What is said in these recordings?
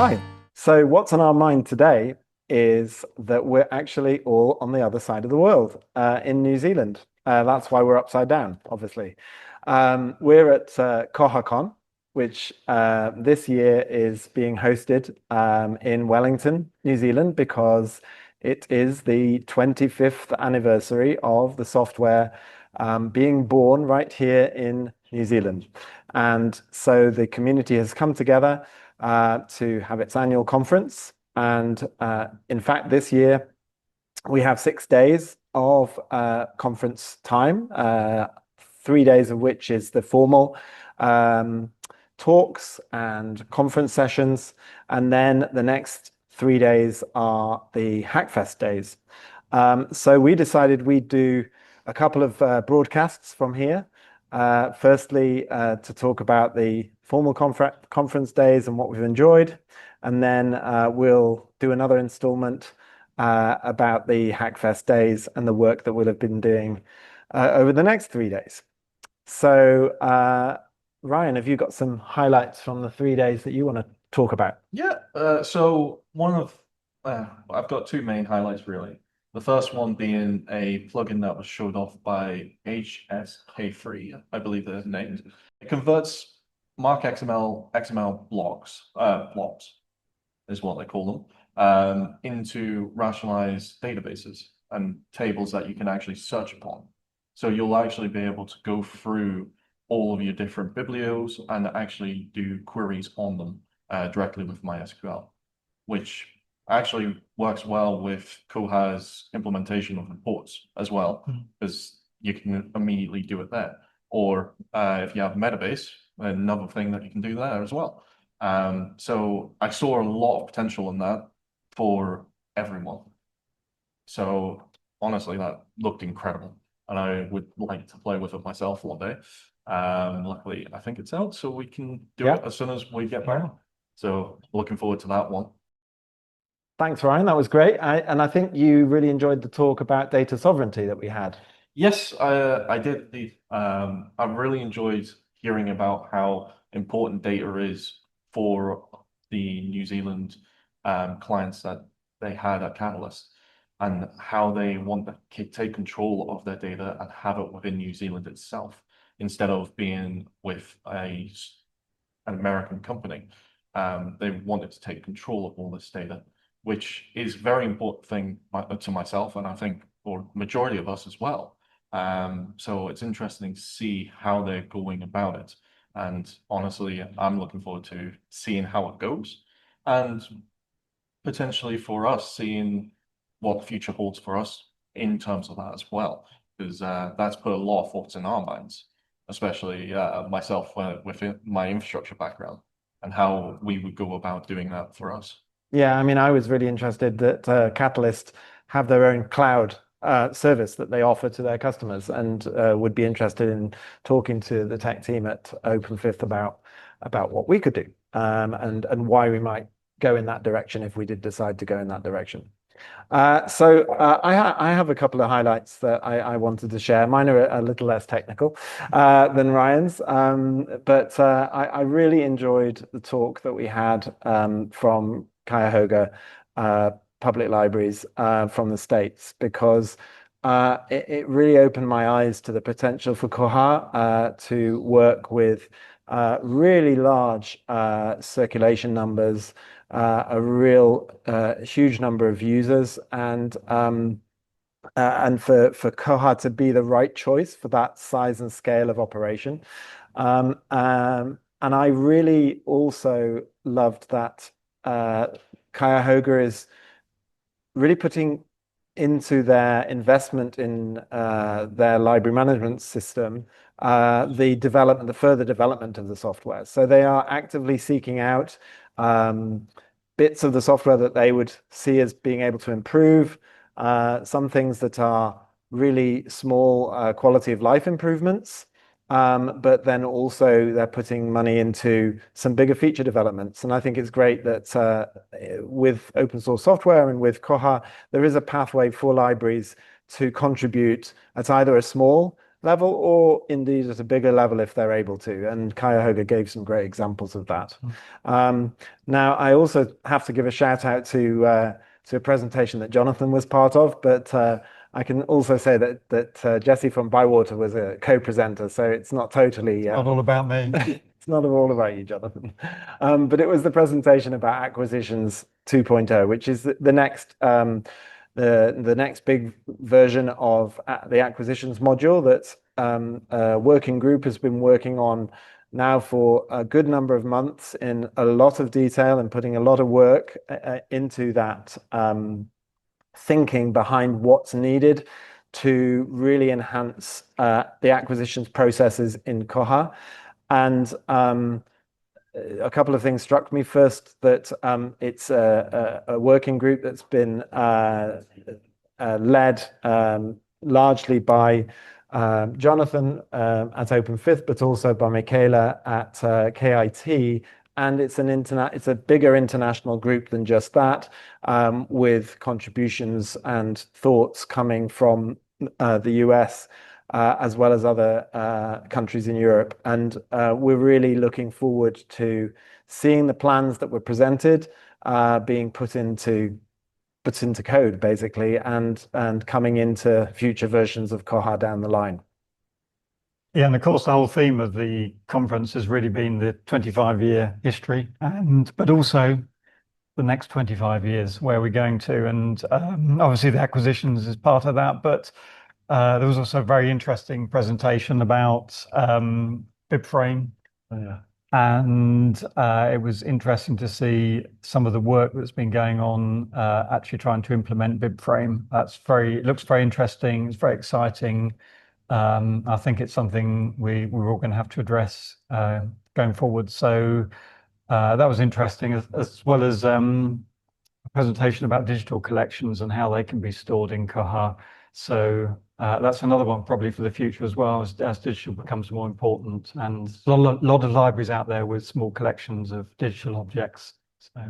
Hi. So what's on our mind today is that we're actually all on the other side of the world, in New Zealand. That's why we're upside down, obviously. We're at KohaCon, which this year is being hosted in Wellington, New Zealand, because it is the 25th anniversary of the software being born right here in New Zealand. And so the community has come together to have its annual conference. And in fact, this year we have 6 days of conference time, 3 days of which is the formal talks and conference sessions. And then the next 3 days are the Hackfest days. So we decided we'd do a couple of broadcasts from here. Firstly, to talk about the formal conference days and what we've enjoyed. And then we'll do another installment about the Hackfest days and the work that we'll have been doing over the next 3 days. So, Ryan, have you got some highlights from the 3 days that you want to talk about? Yeah, I've got two main highlights really. The first one being a plugin that was showed off by HSK3, I believe they're named. It converts Mark XML blobs is what they call them, into rationalized databases and tables that you can actually search upon. So you'll actually be able to go through all of your different biblios and actually do queries on them directly with MySQL, which actually works well with Koha's implementation of reports as well, because you can immediately do it there. Or if you have Metabase, another thing that you can do there as well. So I saw a lot of potential in that for everyone. So honestly, that looked incredible, and I would like to play with it myself one day. Luckily, I think it's out, so we can do it as soon as we get back. So looking forward to that one. Thanks, Ryan. That was great. And I think you really enjoyed the talk about data sovereignty that we had. Yes, I did. I really enjoyed hearing about how important data is for the New Zealand clients that they had at Catalyst, and how they want to take control of their data and have it within New Zealand itself instead of being with an American company. They wanted to take control of all this data, which is a very important thing to myself, and I think for majority of us as well. So it's interesting to see how they're going about it. And honestly, I'm looking forward to seeing how it goes, and potentially for us seeing what the future holds for us in terms of that as well, because that's put a lot of thoughts in our minds, especially myself with my infrastructure background, and how we would go about doing that for us. Yeah, I mean, I was really interested that Catalyst have their own cloud service that they offer to their customers, and would be interested in talking to the tech team at Open5th about what we could do, and why we might go in that direction if we did decide to go in that direction. I have a couple of highlights that I wanted to share. Mine are a little less technical than Ryan's, but I really enjoyed the talk that we had from Cuyahoga Public Libraries from the States, because it really opened my eyes to the potential for Koha to work with really large circulation numbers, a real huge number of users, and for Koha to be the right choice for that size and scale of operation. And I really also loved that Cuyahoga is really putting into their investment in their library management system the further development of the software. So they are actively seeking out bits of the software that they would see as being able to improve, some things that are really small quality of life improvements, but then also they're putting money into some bigger feature developments. And I think it's great that with open source software and with Koha, there is a pathway for libraries to contribute at either a small level, or indeed at a bigger level if they're able to. And Cuyahoga gave some great examples of that. Now, I also have to give a shout out to a presentation that Jonathan was part of, but I can also say that Jesse from Bywater was a co-presenter, so it's not totally Not all about me. it's not all about you, Jonathan. But it was the presentation about Acquisitions 2.0, which is the next the next big version of the acquisitions module that a working group has been working on now for a good number of months in a lot of detail and putting a lot of work into that thinking behind what's needed to really enhance the acquisitions processes in Koha. And a couple of things struck me. First, that it's a working group that's been led largely by Jonathan at Open Fifth, but also by Michaela at KIT. And it's a bigger international group than just that, with contributions and thoughts coming from the US, as well as other countries in Europe. And we're really looking forward to seeing the plans that were presented being put into code, basically, and coming into future versions of Koha down the line. Yeah, and of course, the whole theme of the conference has really been the 25-year history, but also the next 25 years, where we're going to. And obviously, the acquisitions is part of that, but there was also a very interesting presentation about BibFrame. Yeah. And it was interesting to see some of the work that's been going on actually trying to implement BibFrame. It looks very interesting. It's very exciting. I think it's something we're all going to have to address going forward. So that was interesting, as well as a presentation about digital collections and how they can be stored in Koha. So that's another one probably for the future as well, as digital becomes more important. And there's a lot of libraries out there with small collections of digital objects. So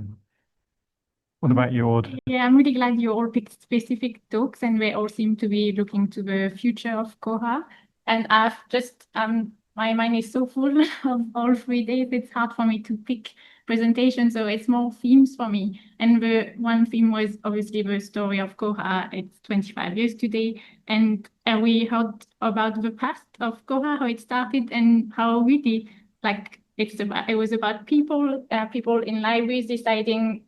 what about you, Aude? Yeah, I'm really glad you all picked specific talks, and they all seem to be looking to the future of Koha. And I've just, my mind is so full of all 3 days, it's hard for me to pick presentations, so it's more themes for me. And the one theme was obviously the story of Koha. It's 25 years today, and we heard about the past of Koha, how it started, and how really, like, it was about people in libraries deciding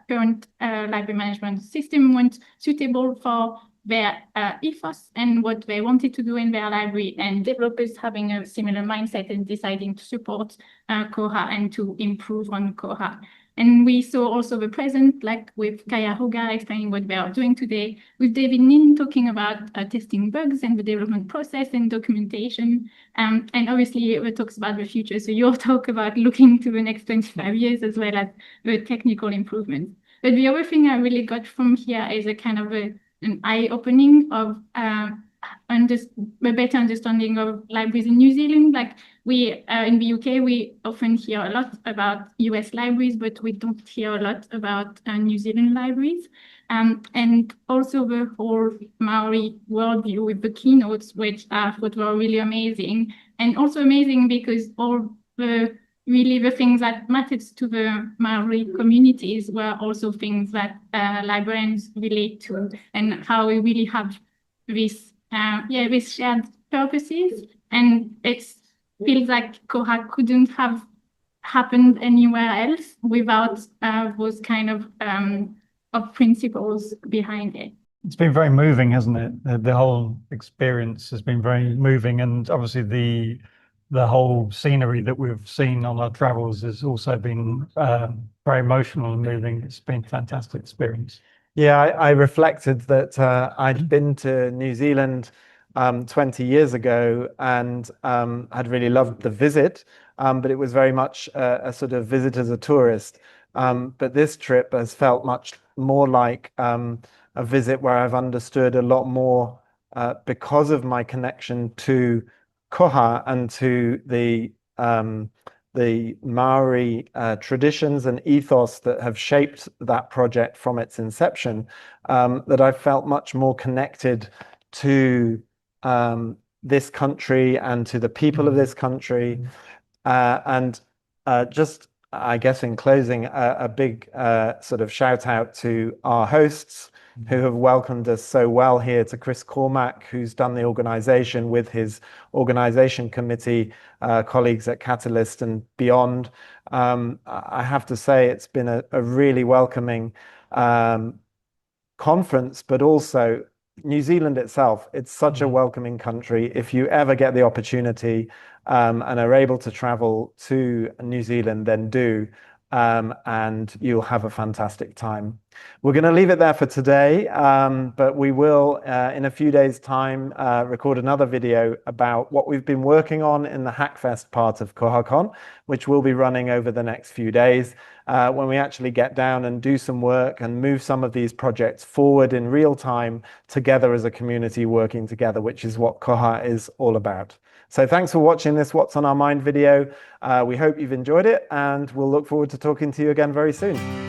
current library management system weren't suitable for their ethos and what they wanted to do in their library, and developers having a similar mindset and deciding to support Koha and to improve on Koha. And we saw also the present, like with Cuyahoga explaining what they are doing today, with David Nin talking about testing bugs and the development process and documentation. And obviously it talks about the future. So your talk about looking to the next 25 years as well as the technical improvements. But the other thing I really got from here is a kind of an eye-opening of a better understanding of libraries in New Zealand. Like we in the UK, we often hear a lot about US libraries, but we don't hear a lot about New Zealand libraries. And also the whole Maori worldview with the keynotes, which I thought were really amazing. And also amazing because all the things that mattered to the Maori communities were also things that librarians relate to, and how we really have this shared purposes. And it feels like Koha couldn't have happened anywhere else without those kind of principles behind it. It's been very moving, hasn't it? The whole experience has been very moving, and obviously the whole scenery that we've seen on our travels has also been very emotional and moving. It's been a fantastic experience. Yeah, I reflected that I'd been to New Zealand 20 years ago and had really loved the visit, but it was very much a sort of visit as a tourist. But this trip has felt much more like a visit where I've understood a lot more because of my connection to Koha and to the Maori traditions and ethos that have shaped that project from its inception, that I felt much more connected to this country and to the people of this country. Just, I guess, in closing, a big sort of shout out to our hosts who have welcomed us so well here, to Chris Cormack, who's done the organization with his organization committee, colleagues at Catalyst and beyond. I have to say it's been a really welcoming conference, but also New Zealand itself. It's such a welcoming country. If you ever get the opportunity and are able to travel to New Zealand, then do. And you'll have a fantastic time. We're going to leave it there for today, but we will, in a few days' time, record another video about what we've been working on in the Hackfest part of KohaCon, which will be running over the next few days, when we actually get down and do some work and move some of these projects forward in real time together as a community working together, which is what Koha is all about. So thanks for watching this What's on Our Mind video. We hope you've enjoyed it, and we'll look forward to talking to you again very soon.